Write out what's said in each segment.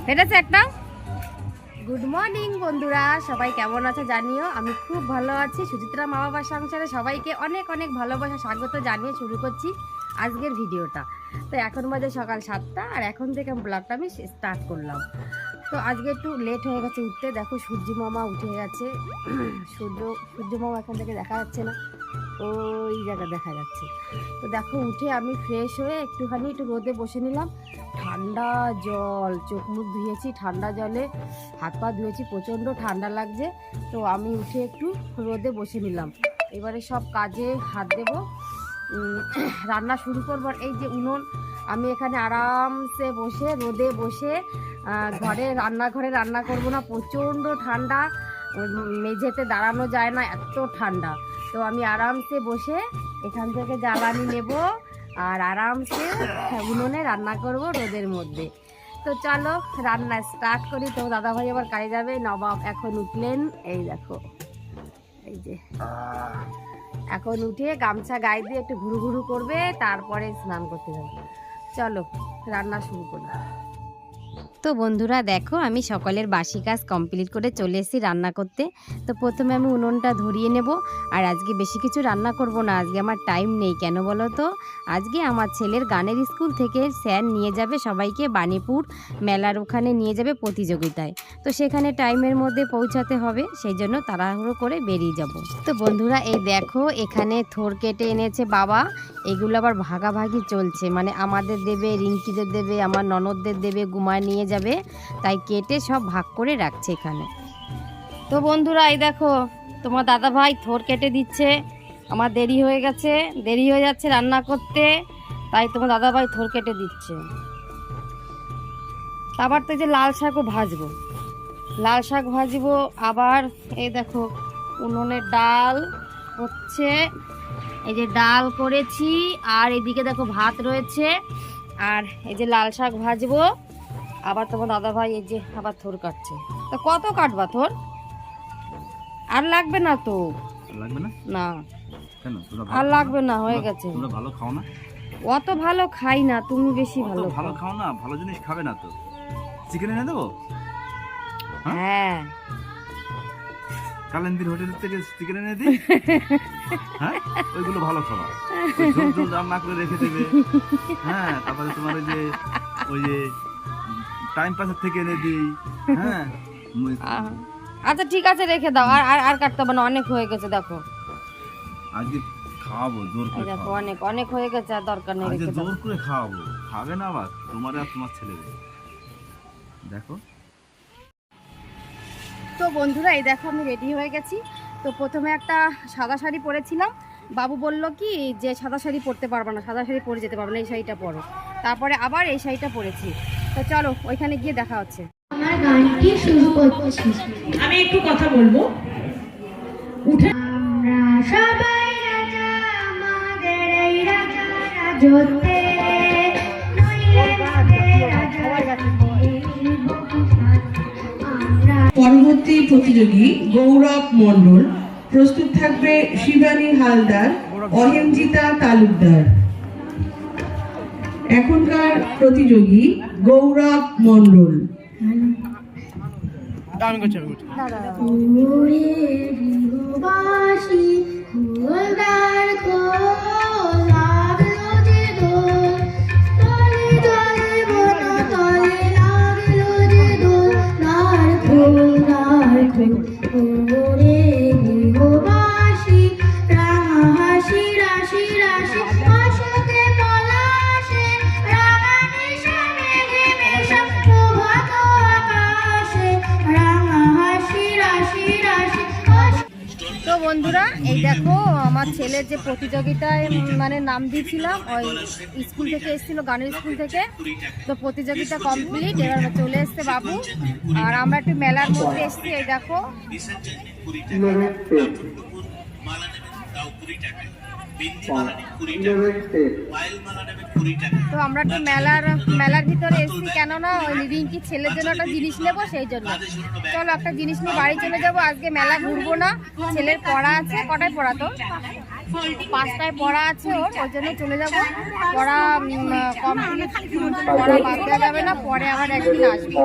ফেটেছে একটা। Good morning বন্ধুরা, সবাই কেমন আছে জানিও। আমি খুব ভালো আছি। সুচিত্রা মা বাবার সংসারে সবাইকে অনেক অনেক ভালোবাসা স্বাগত জানিয়ে শুরু করছি আজকের ভিডিওটা। তো এখন বাজে সকাল 7টা, আর এখন থেকে ব্লগটা আমি স্টার্ট করলাম। তো আজকে একটু লেট হয়ে গেছে উঠতে। দেখো সূর্য মামা উঠে গেছে। সূর্য মামা এখান থেকে দেখা যাচ্ছে না, ওই জায়গা দেখা যাচ্ছে। তো দেখো উঠে আমি ফ্রেশ হয়ে একটু রোদে বসে নিলাম। ঠান্ডা জল, চোখ মুখ ধুয়েছি ঠান্ডা জলে, হাত পা ধুয়েছি, প্রচণ্ড ঠান্ডা লাগছে। তো আমি উঠে একটু রোদে বসে নিলাম। এবারে সব কাজে হাত দেব, রান্না শুরু করবার। এই যে উনুন, আমি এখানে আরামসে বসে রোদে বসে রান্নাঘরে রান্না করব না, প্রচণ্ড ঠান্ডা, মেঝেতে দাঁড়ানো যায় না, এত ঠান্ডা। তো আমি আরামসে বসে এখান থেকে জ্বালানি নেব আর আরামসে উনুনে রান্না করব রোদের মধ্যে। তো চলো রান্না স্টার্ট করি। তো দাদাভাই আবার কাজে যাবে, নবাব এখন উঠলেন। এই দেখো, এই যে এখন উঠে গামছা গায়ে দিয়ে একটু ঘুরু ঘুরু করবে, তারপরে স্নান করতে যাবে। চলো রান্না শুরু করি। তো বন্ধুরা দেখো, আমি সকালের বাসি কাজ কমপ্লিট করে চলে এসেছি রান্না করতে। তো প্রথমে আমি উনুনটা ধরিয়ে নেব। আর আজকে বেশি কিছু রান্না করব না, আজকে আমার টাইম নেই। কেন বলো তো, আজকে আমার ছেলের গানের স্কুল থেকে স্যার নিয়ে যাবে সবাইকে বাণীপুর মেলার ওখানে নিয়ে যাবে প্রতিযোগিতায়। তো সেখানে টাইমের মধ্যে পৌঁছাতে হবে, সেই জন্য তাড়াহুড়ো করে বেরিয়ে যাব। তো বন্ধুরা এই দেখো, এখানে থোর কেটে এনেছে বাবা। এগুলো আবার ভাগাভাগি চলছে, মানে আমাদের দেবে, রিঙ্কিদের দেবে, আমার ননদদের দেবে, গুমায় নিয়ে যাবে, তাই কেটে সব ভাগ করে রাখছে এখানে। তো বন্ধুরা এই দেখো, তোমার দাদা ভাই থোর কেটে দিচ্ছে। আমার দেরি হয়ে গেছে, দেরি হয়ে যাচ্ছে রান্না করতে, তাই তোমার দাদা ভাই থোর কেটে দিচ্ছে। আবার তো এই যে লাল শাকও ভাজবো, লাল শাক ভাজবো। আবার এই দেখো উনুনে ডাল হচ্ছে, এই যে ডাল করেছি, আর এদিকে দেখো ভাত রয়েছে, আর এই যে লাল শাক ভাজবো। আবার তোমার দাদা ভাই এই যে আবার থোর কাটছে। তো কত কাটবা থোর? আর লাগবে না তো? লাগবে না? না কেন? আর লাগবে না, হয়ে গেছে। তোমরা ভালো খাও না? অত ভালো খাই না, তুমি বেশি ভালো ভালো খাও না, ভালো জিনিস খাবে না তো। চিকেন এনে দেবো? হ্যাঁ, কালেন্দির হোটেল থেকে চিকেন এনে দিই। হ্যাঁ, ওইগুলো ভালো খাওয়া, ঝোল ঝোল রান্না করে রেখে দেবে। হ্যাঁ, তারপরে তোমার ওই যে টাইম পাসের থেকে এনে দিই। হ্যাঁ আচ্ছা ঠিক আছে, রেখে দাও। আর আর কাটতে হবে না, অনেক হয়ে গেছে। দেখো আজকে খাওয়াবো জোর করে। দেখো অনেক অনেক হয়ে গেছে, আর দরকার নেই, আজকে রেখে দাও। জোর করে খাওয়াবো, খাবে না আবার তোমার আর তোমার ছেলেদের। দেখো তো বন্ধুরা এই দেখো, আমি রেডি হয়ে গেছি। তো প্রথমে একটা সাদা শাড়ি পরেছিলাম, বাবু বলল কি যে সাদা শাড়ি পরতে পারবে না, সাদা শাড়ি পরে যেতে পারবে না, এই শাড়িটা পরো। তারপরে আবার এই শাড়িটা পরেছি। তো চলো ওইখানে গিয়ে দেখা হচ্ছে। আমার গানটি শুরু করছি। আমি একটু কথা বলবো। আমরা সবাই রাজা, আমাদের এই রাজা রাজত্বে পরবর্তী প্রতিযোগী গৌরব মণ্ডল, প্রস্তুত থাকবে শিবানী হালদার, অহেমজিতা তালুকদার। এখনকার প্রতিযোগী গৌরব মণ্ডল। তো বন্ধুরা এই দেখো, আমার ছেলের যে প্রতিযোগিতায় মানে নাম দিয়েছিলাম, ওই স্কুল থেকে এসেছিলো, গানের স্কুল থেকে। তো প্রতিযোগিতা কমপ্লিট, এবার চলে এসছে বাবু, আর আমরা একটু মেলার মধ্যে এসেছি। এই দেখো তো আমরা একটু মেলার ভিতরে এসেছি, কেননা ওই রিঙ্কির ছেলের জন্য একটা জিনিস নেবো, সেই জন্য। চলো একটা জিনিস নিয়ে বাড়ি চলে যাবো, আজকে মেলা ঘুরবো না। ছেলের পড়া আছে, কটায় পড়া তো? 5টায় পড়া আছে ওর, ওই জন্য চলে যাবো। পড়া কমপ্লিট, পড়া বাদ দেওয়া যাবে না, পরে আবার একদিন আসবো।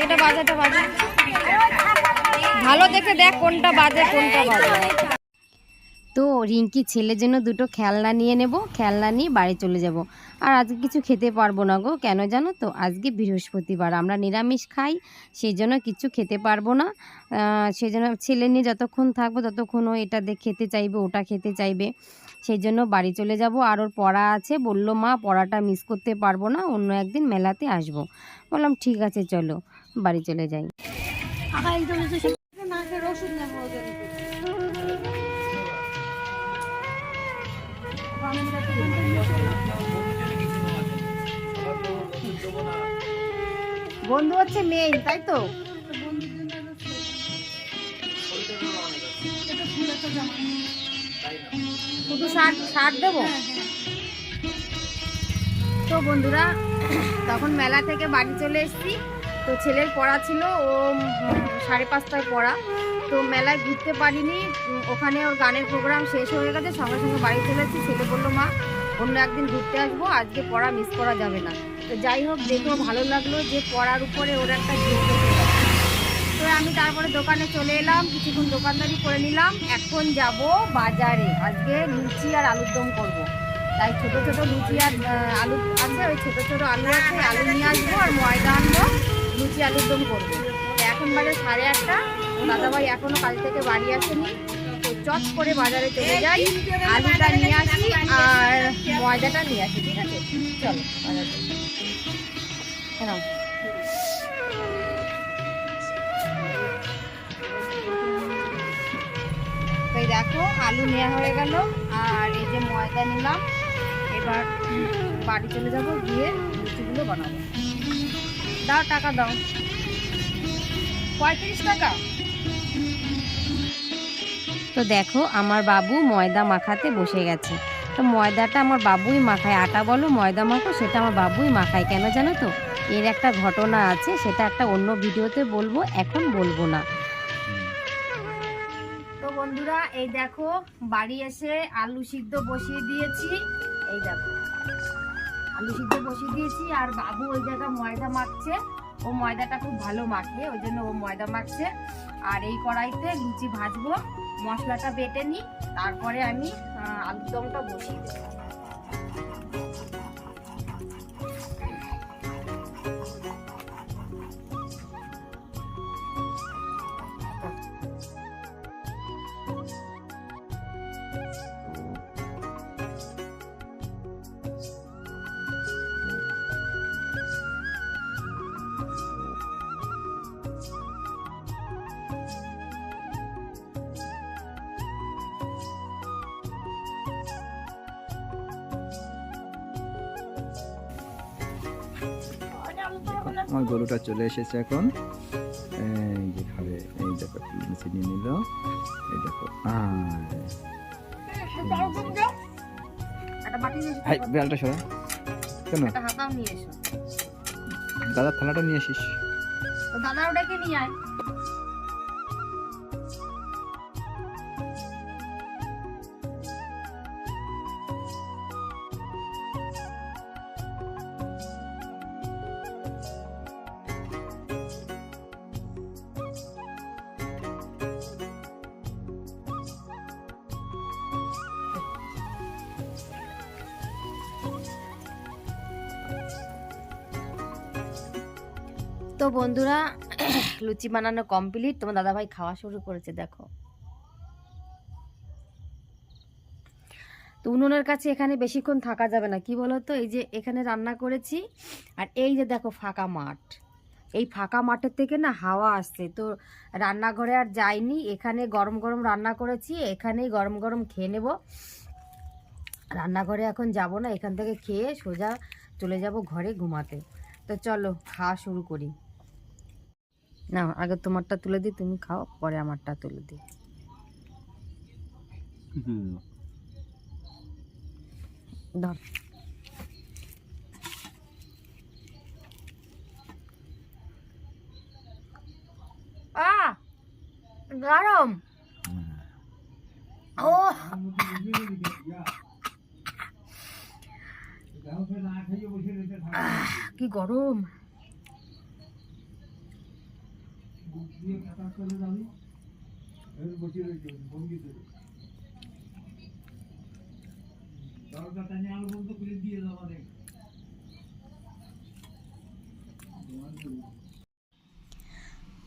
এটা বাজে, এটা বাজে, ভালো দেখে দেখ কোনটা বাজে কোনটা বাজে। তো রিঙ্কি ছেলের জন্য দুটো খেলনা নিয়ে নেব, খেলনা নিয়ে বাড়ি চলে যাব। আর আজকে কিছু খেতে পারবো না গো, কেন জানো তো? আজকে বৃহস্পতিবার, আমরা নিরামিষ খাই, সেই জন্য কিছু খেতে পারবো না। সেই জন্য ছেলে নিয়ে যতক্ষণ থাকবো ততক্ষণ ও এটা খেতে চাইবে, ওটা খেতে চাইবে, সেই জন্য বাড়ি চলে যাব। আর ওর পড়া আছে, বললো মা পড়াটা মিস করতে পারবো না, অন্য একদিন মেলাতে আসবো। বললাম ঠিক আছে চলো বাড়ি চলে যাই। বন্ধু হচ্ছে মেইন, তাই তো? শুধু শার্ট দেবো। তো বন্ধুরা তখন মেলা থেকে বাড়ি চলে এসেছি। তো ছেলের পড়া ছিল, ও 5:30টায় পড়া। তো মেলায় ঘুরতে পারিনি, ওখানে ওর গানের প্রোগ্রাম শেষ হয়ে গেছে, সঙ্গে সঙ্গে বাড়ি চলে এসেছি। ছেলে বললো মা অন্য একদিন ঘুরতে আসবো, আজকে পড়া মিস করা যাবে না। তো যাই হোক, দেখেও ভালো লাগলো যে পড়ার উপরে ওর একটা জোর হয়ে গেল। তো আমি তারপরে দোকানে চলে এলাম, কিছুক্ষণ দোকানদারি করে নিলাম। এখন যাব বাজারে, আজকে লুচি আর আলুর দম করবো। তাই ছোট ছোট লুচি আর আলু আছে, ওই ছোট ছোট আলু আছে, আলু নিয়ে আসবো আর ময়দা আনবো, লুচি আলুর দম করবো। এখন বাজে 8:30, দাদাভাই এখনো কাল থেকে বাড়ি আসেনি। তো চট করে বাজারে চলে যাই, আলুটা নিয়ে আসি আর ময়দাটা নিয়ে আসি। ঠিক আছে, চলো বাজারে। হ্যাঁ, এই দেখো আলু নেওয়া হয়ে গেল আর এই যে ময়দা নিলাম। এবার বাড়ি চলে যাব, গিয়ে লুচিগুলো বানাবো। দাও টাকা দাও, 35 টাকা। তো দেখো আমার বাবু ময়দা মাখাতে বসে গেছে। তো ময়দাটা আমার বাবুই মাখায়, আটা বলো ময়দা মাখো সেটা আমার বাবুই মাখায়। কেন জানো তো? এর একটা ঘটনা আছে, সেটা একটা অন্য ভিডিওতে বলবো, এখন বলবো না। তো বন্ধুরা এই দেখো বাড়ি এসে আলু সিদ্ধ বসিয়ে দিয়েছি। এই দেখো আলু সিদ্ধ বসিয়ে দিয়েছি আর বাবু ওই জায়গায় ময়দা মাখছে। ও ময়দাটা খুব ভালো মাখে, ওই জন্য ও ময়দা মাখছে। আর এই কড়াইতে লুচি ভাজবো, মশলাটা বেটে নিই, তারপরে আমি আলুর দমটা বসিয়ে দেবো। আমার গরুটা চলে এসেছে এখন, এই যে খাবে, এই দেখো চিনি নিল, এই দেখো বিড়ালটা সরা কেন, দাদা থালাটা নিয়ে আসিস, দাদা ওটাকে নিয়ে আয়। তো বন্ধুরা লুচি বানানো কমপ্লিট, তোমার দাদাভাই খাওয়া শুরু করেছে। দেখো তো উনুনের কাছে এখানে বেশিক্ষণ থাকা যাবে না, কি বলো তো? এই যে এখানে রান্না করেছি আর এই যে দেখো ফাঁকা মাঠ, এই ফাঁকা মাঠের থেকে না হাওয়া আসছে। তো রান্নাঘরে আর যাইনি, এখানে গরম গরম রান্না করেছি, এখানেই গরম গরম খেয়ে নেব। রান্নাঘরে এখন যাব না, এখান থেকে খেয়ে সোজা চলে যাব ঘরে ঘুমাতে। তো চলো খাওয়া শুরু করি। না আগে তোমারটা তুলে দিই, তুমি খাও, পরে আমারটা তুলে দিই। ধর গরম, ও কি গরম।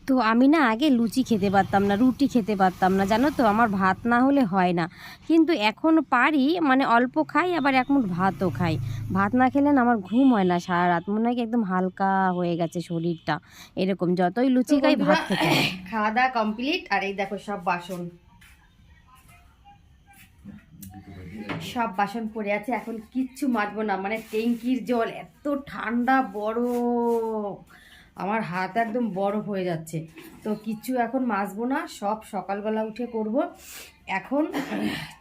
তো আমি না আগে লুচি খেতে পারতাম না, রুটি খেতে পারতাম না, জানো তো, আমার ভাত না হলে হয় না। কিন্তু এখন পারি, মানে অল্প খাই, আবার এক মুঠ ভাতও খাই। ভাত না খেলে না আমার ঘুম হয় না সারা রাত, মনে হয় কি একদম হালকা হয়ে গেছে শরীরটা, এরকম যতই লুচি খাই ভাত খেতে হয়। খাওয়া দাওয়া কমপ্লিট, আর এই দেখো সব বাসন পড়ে আছে, এখন কিচ্ছু মাজবো না, মানে ট্যাঙ্কির জল এত ঠান্ডা বরফ, আমার হাত একদম বরফ হয়ে যাচ্ছে। তো কিচ্ছু এখন মাজবো না, সব সকালবেলা উঠে করব। এখন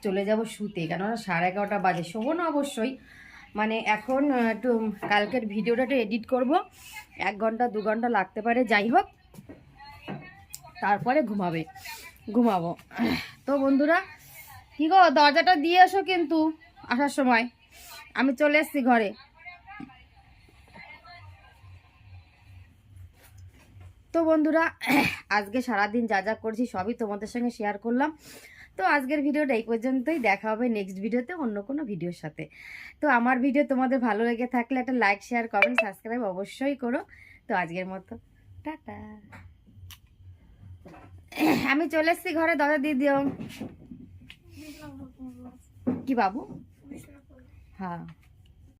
চলে যাব শুতে, কেননা 11:30 বাজে, শোবো না অবশ্যই, মানে এখন একটু কালকের ভিডিওটা একটু এডিট করব, 1 ঘন্টা 2 ঘন্টা লাগতে পারে, যাই হোক, তারপরে ঘুমাবো। তো বন্ধুরা, কি গো, দরজাটা দিয়ে এসো কিন্তু আসার সময়, আমি চলে এসেছি ঘরে। তো বন্ধুরা, আজকে সারাদিন যা যা করছি সবই তোমাদের সঙ্গে শেয়ার করলাম। তো আজকের ভিডিওটা এই পর্যন্তই, দেখা হবে নেক্সট ভিডিওতে অন্য কোনো ভিডিওর সাথে। তো আমার ভিডিও তোমাদের ভালো লেগে থাকলে একটা লাইক, শেয়ার, কমেন্ট, সাবস্ক্রাইব অবশ্যই করো। তো আজকের মতো টাটা। আমি চলে এসেছি ঘরে, দরজা দিয়ে দিও। কি বাবু? হ্যাঁ।